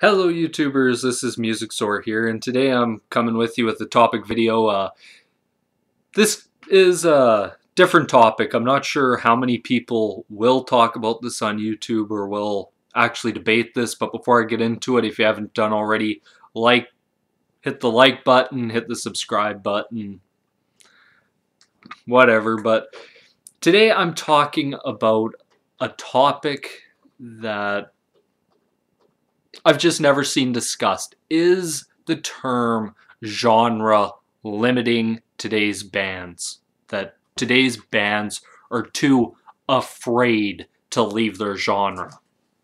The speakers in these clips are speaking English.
Hello YouTubers, this is MusicsWhore here, and today I'm coming with you with a topic video. This is a different topic. I'm not sure how many people will talk about this on YouTube or will actually debate this, but before I get into it, if you haven't done already, hit the like button, hit the subscribe button, whatever. But today I'm talking about a topic that I've just never seen discussed. Is the term genre limiting today's bands? That today's bands are too afraid to leave their genre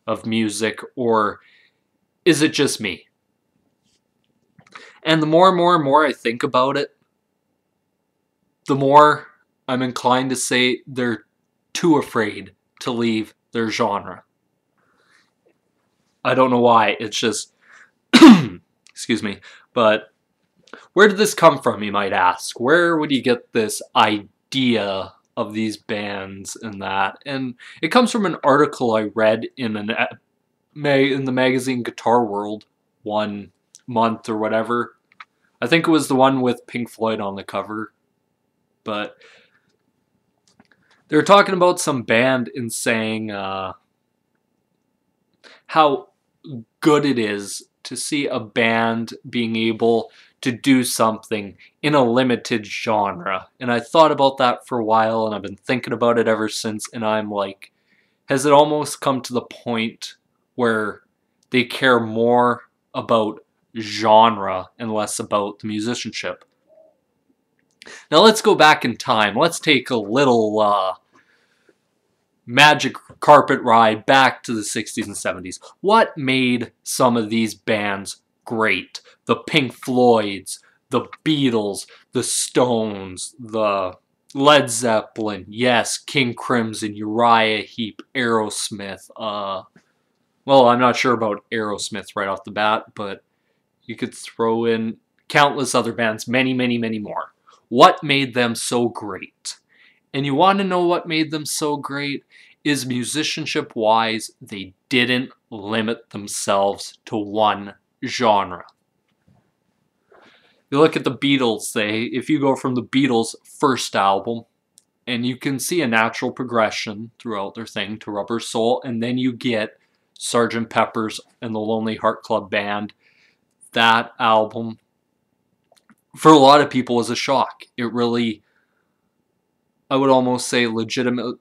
of music, or is it just me? And the more I think about it, the more I'm inclined to say they're too afraid to leave their genre. I don't know why, it's just, excuse me, but where did this come from, you might ask? Where would you get this idea of these bands and that? And it comes from an article I read in the magazine Guitar World one month or whatever. I think it was the one with Pink Floyd on the cover. But they were talking about some band and saying how good it is to see a band being able to do something in a limited genre. And I thought about that for a while, and I've been thinking about it ever since, and I'm like, has it almost come to the point where they care more about genre and less about the musicianship? Now let's go back in time. Let's take a little magic carpet ride back to the 60s and 70s. What made some of these bands great? The Pink Floyds, the Beatles, the Stones, the Led Zeppelin, yes, King Crimson, Uriah Heep, Aerosmith. Well, I'm not sure about Aerosmith right off the bat, but you could throw in countless other bands, many more. What made them so great? And you want to know what made them so great? Is musicianship-wise, they didn't limit themselves to one genre. You look at the Beatles, if you go from the Beatles' first album, and you can see a natural progression throughout their thing to Rubber Soul, and then you get Sgt. Pepper's and the Lonely Heart Club Band. That album, for a lot of people, was a shock. It really, I would almost say, legitimized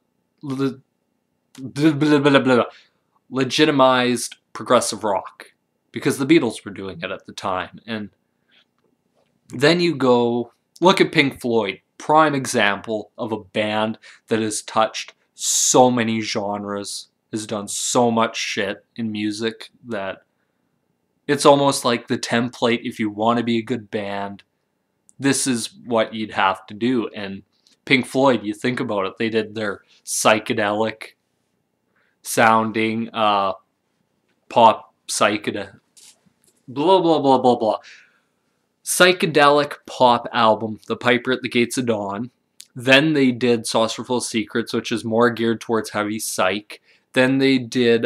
progressive rock, because the Beatles were doing it at the time. And then you go look at Pink Floyd, prime example of a band that has touched so many genres, has done so much shit in music that it's almost like the template. If you want to be a good band, this is what you'd have to do. And Pink Floyd, you think about it, they did their psychedelic sounding pop psychedelic psychedelic pop album, The Piper at the Gates of Dawn. Then they did Saucer Full of Secrets, which is more geared towards heavy psych. Then they did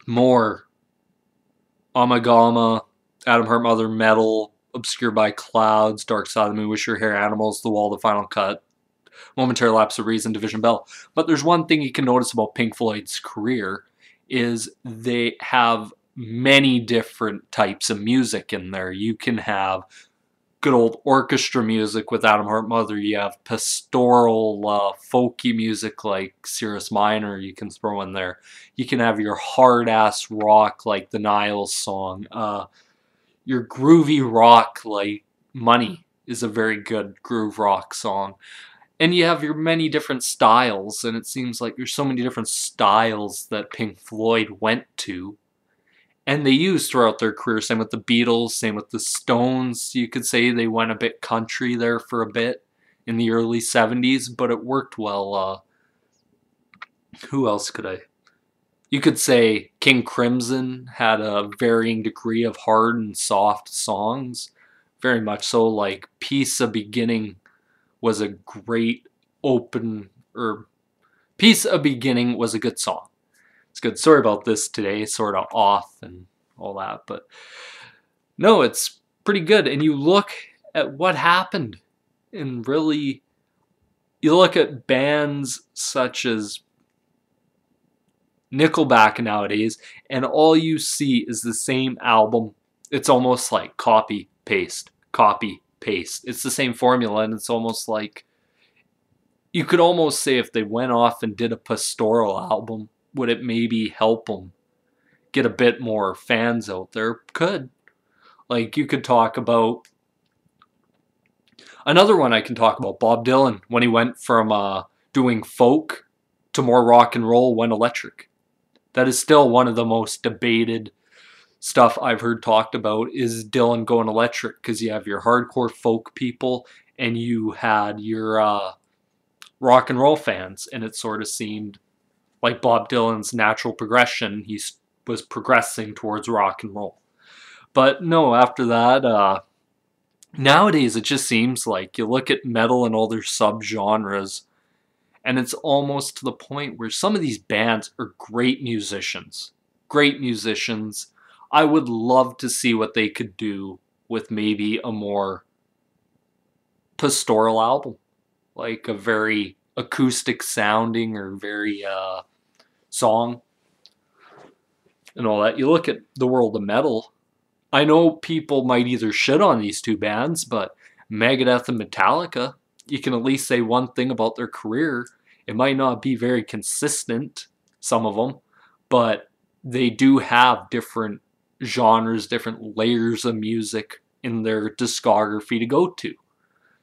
more Amagama, Atom Heart Mother Metal, Obscured by Clouds, Dark Side of the Moon, Wish Your Hair, Animals, The Wall, The Final Cut, Momentary Lapse of Reason, Division Bell. But there's one thing you can notice about Pink Floyd's career is they have many different types of music in there. You can have good old orchestra music with Atom Heart Mother. You have pastoral, folky music like Cirrus Minor you can throw in there. You can have your hard-ass rock like the Niles song. Your groovy rock like Money is a very good groove rock song. And you have your many different styles, and it seems like there's so many different styles that Pink Floyd went to and they used throughout their career. Same with the Beatles, same with the Stones. You could say they went a bit country there for a bit in the early 70s, but it worked well. Who else could I? You could say King Crimson had a varying degree of hard and soft songs. Very much so, like Piece of Beginning was a great Piece of Beginning was a good song. It's good. Sorry about this today, sort of off and all that, but no, it's pretty good. And you look at what happened, and really, you look at bands such as Nickelback nowadays, and all you see is the same album. It's almost like copy, paste, copy, paste. It's the same formula, and it's almost like you could almost say if they went off and did a pastoral album, would it maybe help them get a bit more fans out there? Could. Like, you could talk about another one. I can talk about Bob Dylan when he went from doing folk to more rock and roll, went electric. That is still one of the most debated stuff I've heard talked about, is Dylan going electric, because you have your hardcore folk people and you had your rock and roll fans, and it sort of seemed like Bob Dylan's natural progression. He was progressing towards rock and roll. But no, after that, nowadays it just seems like you look at metal and all their subgenres, and it's almost to the point where some of these bands are great musicians. Great musicians. I would love to see what they could do with maybe a more pastoral album. Like a very acoustic sounding or very song and all that. You look at the world of metal. I know people might either shit on these two bands, but Megadeth and Metallica, you can at least say one thing about their career. It might not be very consistent, some of them, but they do have different genres, different layers of music in their discography to go to.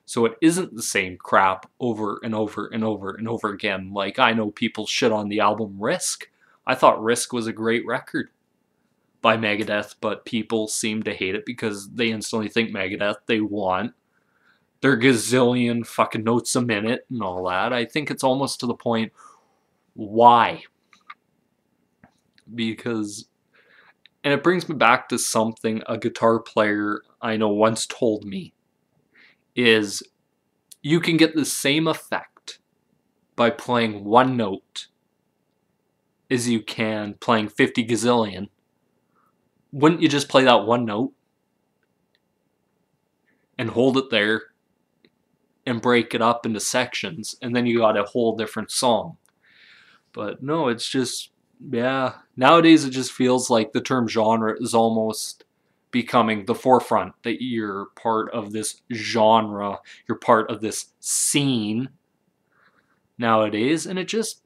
So it isn't the same crap over and over and over and over again. Like, I know people shit on the album Risk. I thought Risk was a great record by Megadeth, but people seem to hate it because they instantly think Megadeth. They want their gazillion fucking notes a minute and all that. I think it's almost to the point, why? Because, and it brings me back to something a guitar player I know once told me, is you can get the same effect by playing one note as you can playing 50 gazillion. Wouldn't you just play that one note and hold it there and break it up into sections, and then you got a whole different song? But no, it's just, yeah, nowadays it just feels like the term genre is almost becoming the forefront, that you're part of this genre, you're part of this scene nowadays, and it just,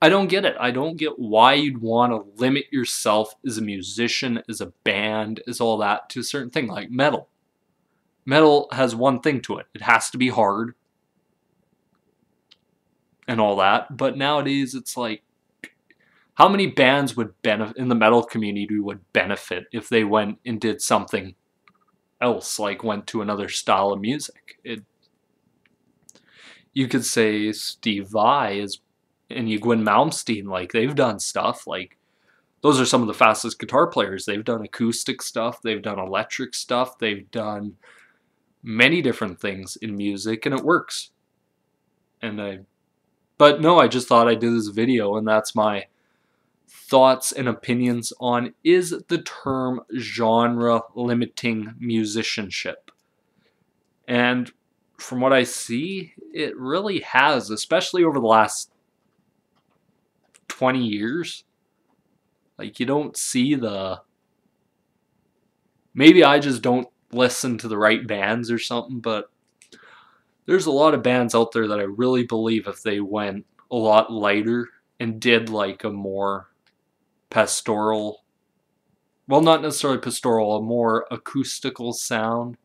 I don't get it. I don't get why you'd want to limit yourself as a musician, as a band, as all that, to a certain thing like metal. Metal has one thing to it. It has to be hard and all that, but nowadays it's like, how many bands would benefit in the metal community would benefit if they went and did something else, like went to another style of music? You could say Steve Vai and Gwen Malmsteen, like they've done stuff, like those are some of the fastest guitar players. They've done acoustic stuff, they've done electric stuff, they've done many different things in music, and it works. But no, I just thought I'd do this video, and that's my thoughts and opinions on, is the term genre limiting musicianship? And from what I see, it really has, especially over the last 20 years. Like, you don't see the, maybe I just don't listen to the right bands or something, but there's a lot of bands out there that I really believe if they went a lot lighter and did like a more pastoral, well, not necessarily pastoral, a more acoustical sound,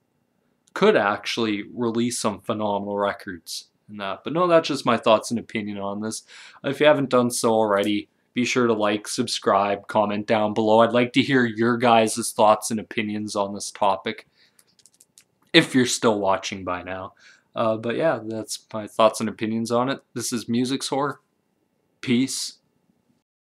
could actually release some phenomenal records and that. But no, that's just my thoughts and opinion on this. If you haven't done so already, be sure to like, subscribe, comment down below. I'd like to hear your guys' thoughts and opinions on this topic, if you're still watching by now. But yeah, that's my thoughts and opinions on it. This is MusicsWhore. Peace.